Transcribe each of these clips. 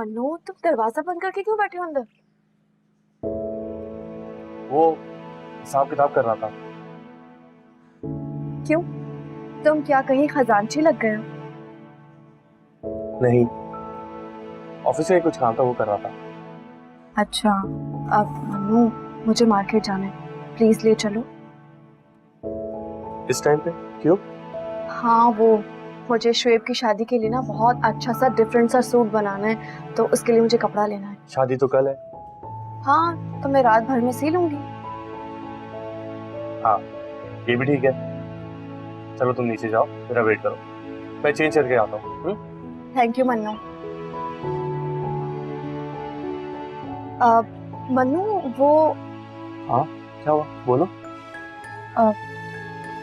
मन्नू, तुम दरवाजा बंद करके क्यों बैठे हो अंदर? वो हिसाब किताब कर रहा था। क्यों? तुम क्या कहीं खजांची लग गए हो? नहीं, ऑफिस से कुछ काम था, वो कर रहा था। अच्छा, अब मन्नू मुझे मार्केट जाना है, प्लीज ले चलो। इस टाइम पे क्यों? हाँ, वो मुझे शुएब की शादी के लिए ना बहुत अच्छा सा डिफरेंट सा सूट बनाना है, तो उसके लिए मुझे कपड़ा लेना है। शादी तो कल है। हाँ, तो मैं रात भर में सी लूंगी। हाँ, ये भी ठीक है। चलो तुम नीचे जाओ, मेरा वेट करो, मैं चेंज करके आता हूँ। Thank you Mannu. मन्नू वो हाँ, क्या हुआ, बोलो।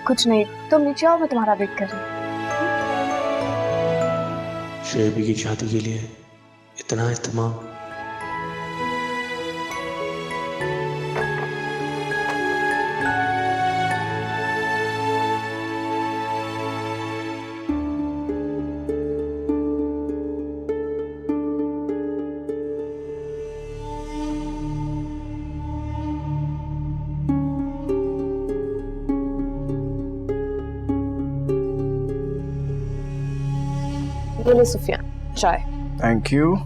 कुछ नहीं, तुम नीचे आओ, मैं तुम्हारा वेट कर रही हूँ। शेबी की शादी के लिए इतना इस्तेमाल। ये ले सुफियान, चाय। Thank you.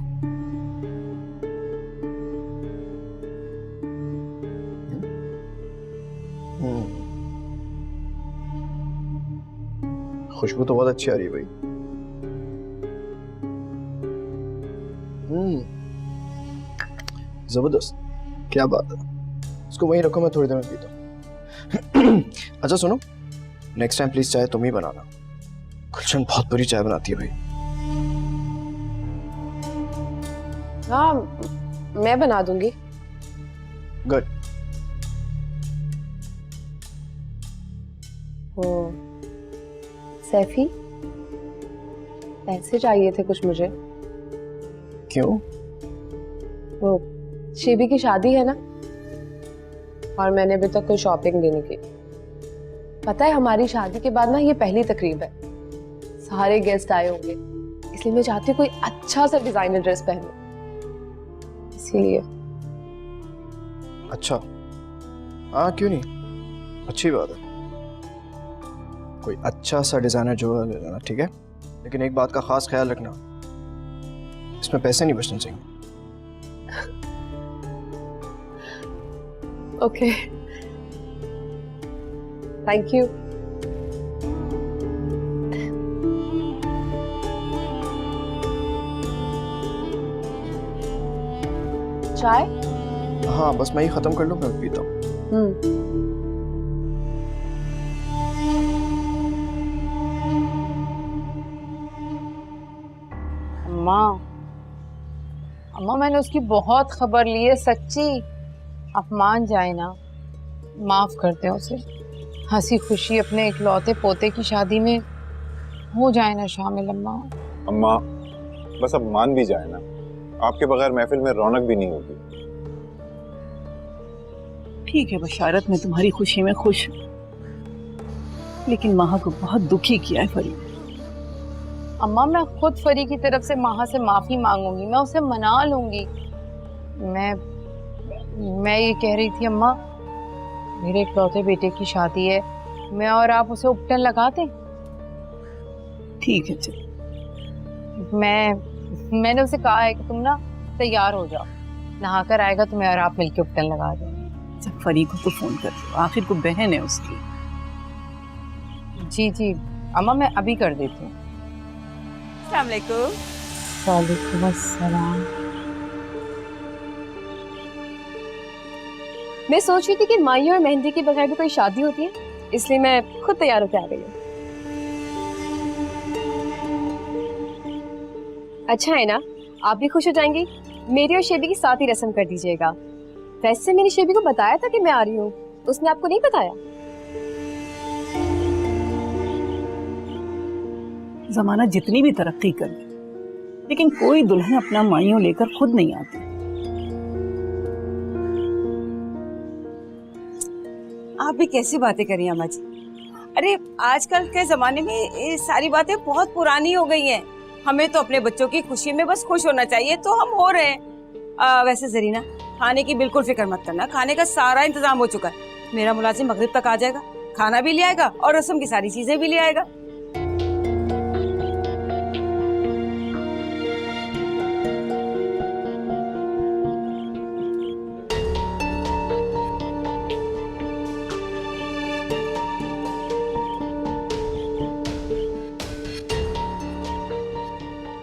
खुशबू तो बहुत अच्छी आ रही है भाई। जबरदस्त, क्या बात है। इसको वहीं रखो, मैं थोड़ी देर में पीता हूँ। अच्छा सुनो, नेक्स्ट टाइम प्लीज चाय तुम ही बनाना। गुलशन बहुत बुरी चाय बनाती है भाई। हाँ, मैं बना दूंगी। गुड। सैफी, पैसे चाहिए थे कुछ मुझे। क्यों? वो शेबी की शादी है ना, और मैंने अभी तक कोई शॉपिंग भी नहीं की। पता है, हमारी शादी के बाद ना ये पहली तकरीब है, सारे गेस्ट आए होंगे, इसलिए मैं चाहती हूँ कोई अच्छा सा डिजाइनर ड्रेस पहनूं, इसीलिए। अच्छा, हाँ क्यों नहीं, अच्छी बात है। कोई अच्छा सा डिजाइनर जो ले लेना, ठीक है। लेकिन एक बात का खास ख्याल रखना, इसमें पैसे नहीं बचने चाहिए। Okay, thank you. चाय? हाँ बस मैं ही खत्म कर लूँ, मैं पीता हूँ। अम्मा, अम्मा मैंने उसकी बहुत खबर ली है, सच्ची। आप मान जाए ना, माफ कर दे उसे। हंसी खुशी अपने इकलौते पोते की शादी में हो जाए ना शामिल। अम्मा अम्मा बस अब मान भी जाए ना, आपके बगैर महफिल में रौनक भी नहीं होगी। ठीक है बशारत, मैं तुम्हारी खुशी में खुश हूँ, लेकिन माहा को बहुत दुखी किया है फरी। अम्मा, मैं खुद फरी की तरफ से माहा से माफी मांगूंगी, मैं उसे मना लूंगी। मैं ये कह रही थी अम्मा, मेरे इकलौते बेटे की शादी है, मैं और आप उसे उपटन लगा दें। ठीक है चल। मैंने उसे कहा है कि तुम ना तैयार हो जाओ, नहाकर आएगा तो मैं और आप मिलके उपटन लगा दें। जब फरी को तो फोन कर दो, आखिर को बहन है उसकी। जी जी अम्मा, मैं अभी कर देती हूँ। अस्सलाम वालेकुम। वालेकुम अस्सलाम। मैं सोच रही थी कि माही और मेहंदी के बगैर भी कोई शादी होती है, इसलिए मैं खुद तैयार होकर आ गई हूँ। अच्छा है ना, आप भी खुश हो जाएंगी। मेरी और शेबी की साथ ही रस्म कर दीजिएगा। वैसे मैंने शेबी को बताया था कि मैं आ रही हूँ, उसने आपको नहीं बताया? जमाना जितनी भी तरक्की कर ले, लेकिन कोई दुल्हन अपना माइयों लेकर खुद नहीं आती। आप भी कैसी बातें करी अम्मा जी। अरे आजकल के जमाने में ये सारी बातें बहुत पुरानी हो गई हैं। हमें तो अपने बच्चों की खुशी में बस खुश होना चाहिए, तो हम हो रहे हैं। वैसे जरीना, खाने की बिल्कुल फिक्र मत करना, खाने का सारा इंतजाम हो चुका है। मेरा मुलाजिम मगरिब तक आ जाएगा, खाना भी ले आएगा और रस्म की सारी चीजें भी ले आएगा।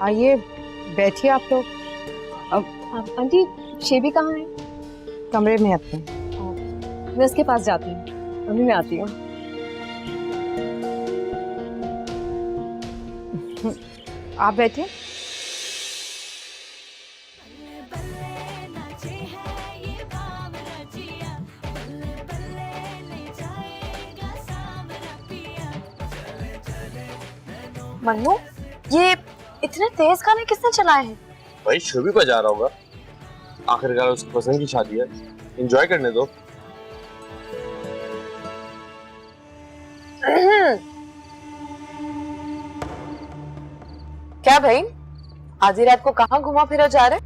आइए बैठिए आप लोग। आंटी, शेबी कहाँ है? कमरे में अपने। मैं उसके पास जाती हूँ, अभी मैं आती हूँ। आप बैठे। मन्नू, ये इतने तेज गाने किसने चलाए हैं? भाई शोभी को जा रहा होगा, आखिरकार उसकी पसंद की शादी है, एंजॉय करने दो। क्या भाई, आधी रात को कहाँ घुमा फिरा जा रहे?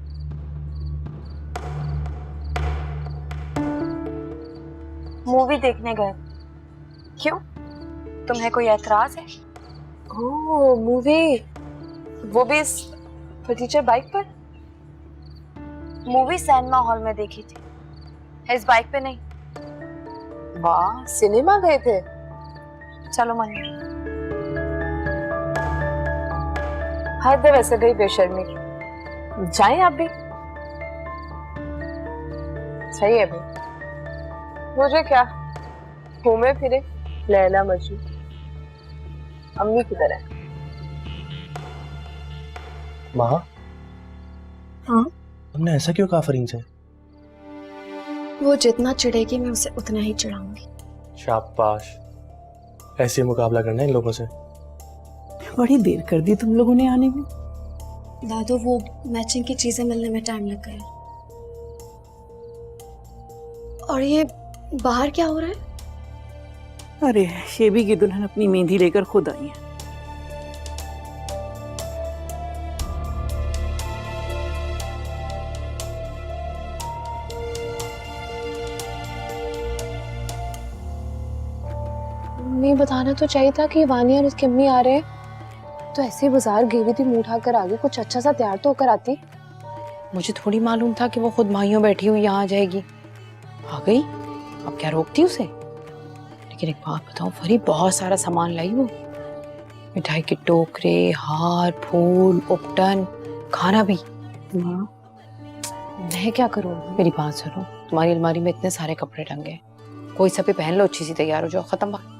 मूवी देखने गए। क्यों, तुम्हें कोई एतराज है? ओह मूवी, वो भी इस फटीचर बाइक पर? मूवी सिनेमा हॉल में देखी थी, इस बाइक पे नहीं। वाह, सिनेमा गए थे? चलो मन्नू। हद है वैसे गई बेशर्मी। जाएं आप भी। सही है भाई, मुझे क्या, घूमे फिरे लैला मजनू अम्मी की तरह। माँ, हाँ? तुमने ऐसा क्यों कहा फरीन से? वो जितना चिढ़ेगी मैं उसे उतना ही चिढ़ाऊंगी। शाबाश, ऐसे मुकाबला करना है इन लोगों से। बड़ी देर कर दी तुम लोगों ने आने में। दादू, वो मैचिंग की चीजें मिलने में टाइम लग गया। और ये बाहर क्या हो रहा है? अरे शेबी की दुल्हन अपनी मेहंदी लेकर खुद आई है। नहीं बताना तो चाहिए था कि वानी और उसकी अम्मी आ रहे हैं, तो ऐसे ही बाजार गई हुई थी, मुंह उठाकर आ गई। कुछ अच्छा सा तैयार तो होकर आती। मुझे थोड़ी मालूम था कि वो खुद माहियों बैठी हुई यहाँ आ जाएगी। आ गई, अब क्या रोकती उसे। लेकिन एक बात बताऊं फरी, बहुत सारा सामान लाई वो, मिठाई के टोकरे, हार, फूल, उपटन, खाना भी। मैं क्या करूं? मेरी बात सुनो, तुम्हारी अलमारी में इतने सारे कपड़े टंगे, कोई सा भी पहन लो, अच्छी सी तैयार हो जाओ, खत्म बात।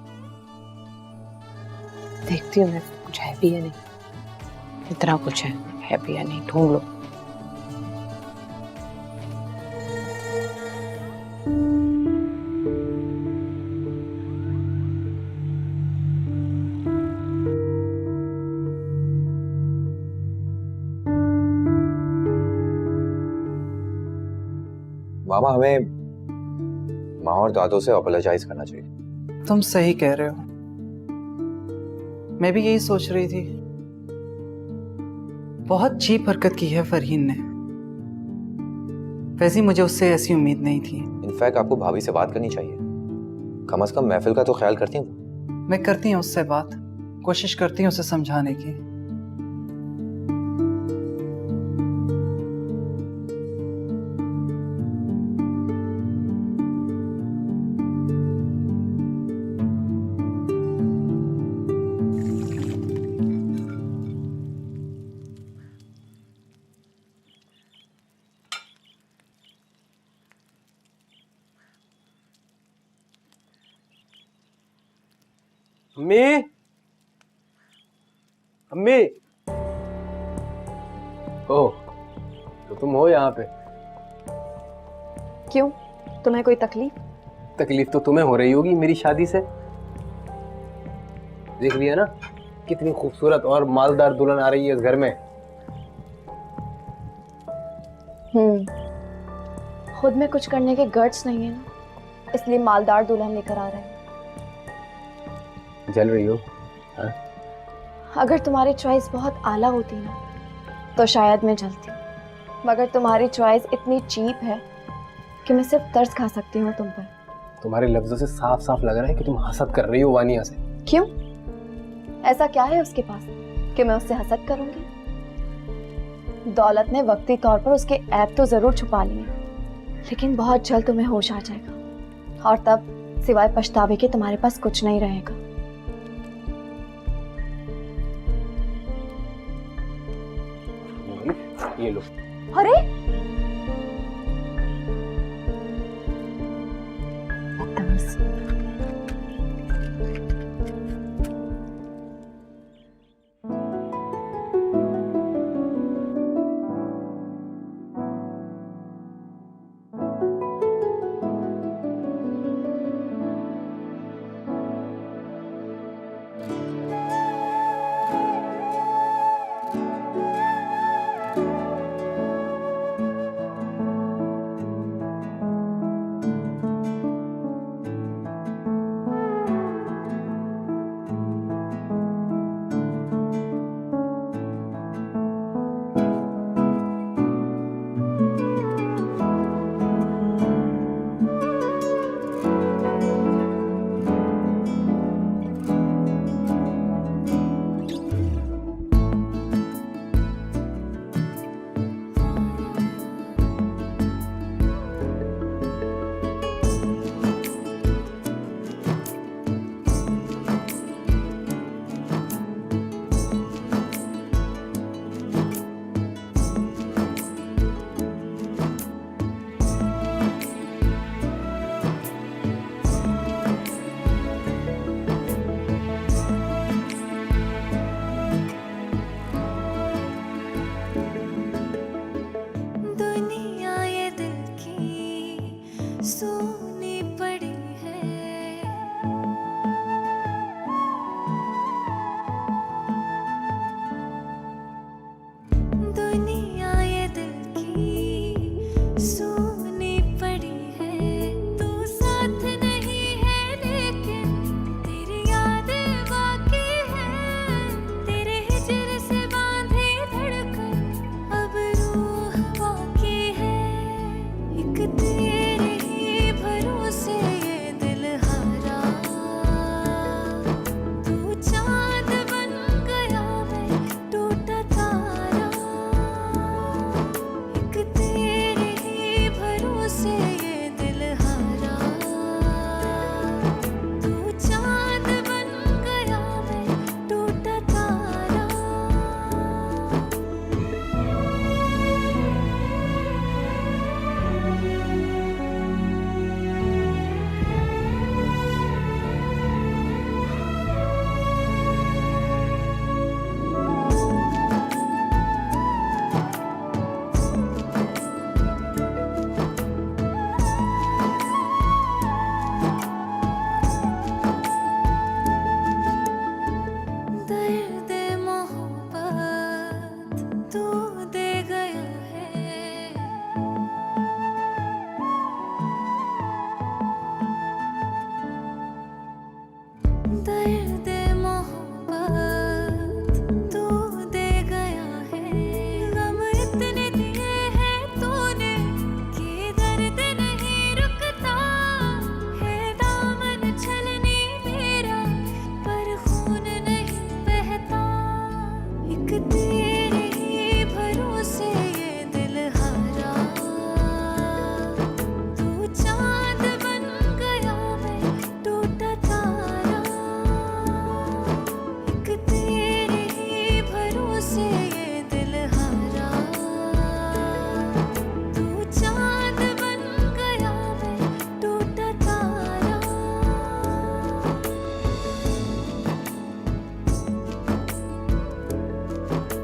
देखती हूँ मैं कुछ है भी या नहीं, इतना कुछ है भी या नहीं, ढूंढ लो। मामा, हमें माँ और दादों से अपोलोजाइज करना चाहिए। तुम सही कह रहे हो, मैं भी यही सोच रही थी। बहुत चीप हरकत की है फरहीन ने, वैसे मुझे उससे ऐसी उम्मीद नहीं थी। इनफैक्ट आपको भाभी से बात करनी चाहिए, कम से कम महफिल का तो ख्याल करती हूँ। मैं करती हूँ उससे बात, कोशिश करती हूँ उसे समझाने की। अम्मी, अम्मी। ओह, तो तुम हो यहाँ पे। क्यों, तुम्हें कोई तकलीफ? तकलीफ तो तुम्हें हो रही होगी मेरी शादी से। देख लिया ना कितनी खूबसूरत और मालदार दुल्हन आ रही है इस घर में। खुद में कुछ करने के गट्स नहीं है ना, इसलिए मालदार दुल्हन लेकर आ रहे हैं। जल रही हो? अगर तुम्हारी चॉइस बहुत आला होती ना तो शायद मैं जलती, मगर तुम्हारी चॉइस इतनी चीप है कि मैं सिर्फ तरस खा सकती हूँ तुम पर। तुम्हारे लफ्जों से साफ साफ लग रहा है कि तुम हसद कर रही हो वानिया से। क्यों? ऐसा क्या है उसके पास कि मैं उससे हसद करूंगी? दौलत ने वक्ती तौर पर उसके ऐब तो जरूर छुपा लिए, लेकिन बहुत जल्द तुम्हें होश आ जाएगा और तब सिवाय पछतावे के तुम्हारे पास कुछ नहीं रहेगा। ये लो। अरे बदतमीज।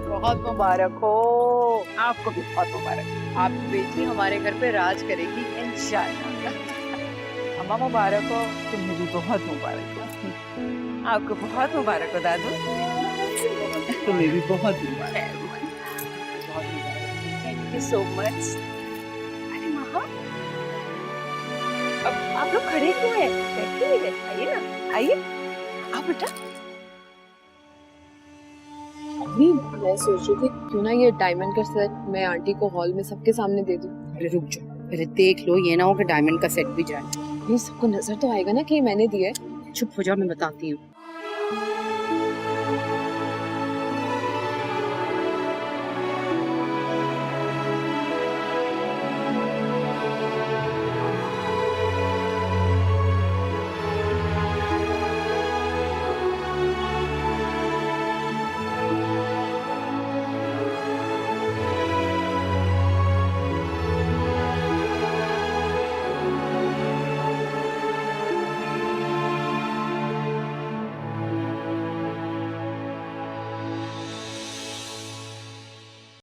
बहुत मुबारक हो। आपको भी बहुत मुबारक। आपकी बेटी हमारे घर पे राज करेगी इंशाअल्लाह। अम्मा मुबारक हो। तुम्हें भी बहुत मुबारक हो। आपको बहुत मुबारक हो दादू। तुम्हें भी बहुत मुबारक। Thank you so much. अरे महा, अब आप लोग खड़े क्यों हैं? बैठिए, आइए ना, आइए। आओ बेटा। भाभी मैं सोच रही थी क्यों ना ये डायमंड का सेट मैं आंटी को हॉल में सबके सामने दे दूं। अरे रुक जाओ, पहले देख लो, ये ना हो कि डायमंड का सेट भी जाए। ये सबको नजर तो आएगा ना कि ये मैंने दिया है। चुप हो जाओ, मैं बताती हूँ।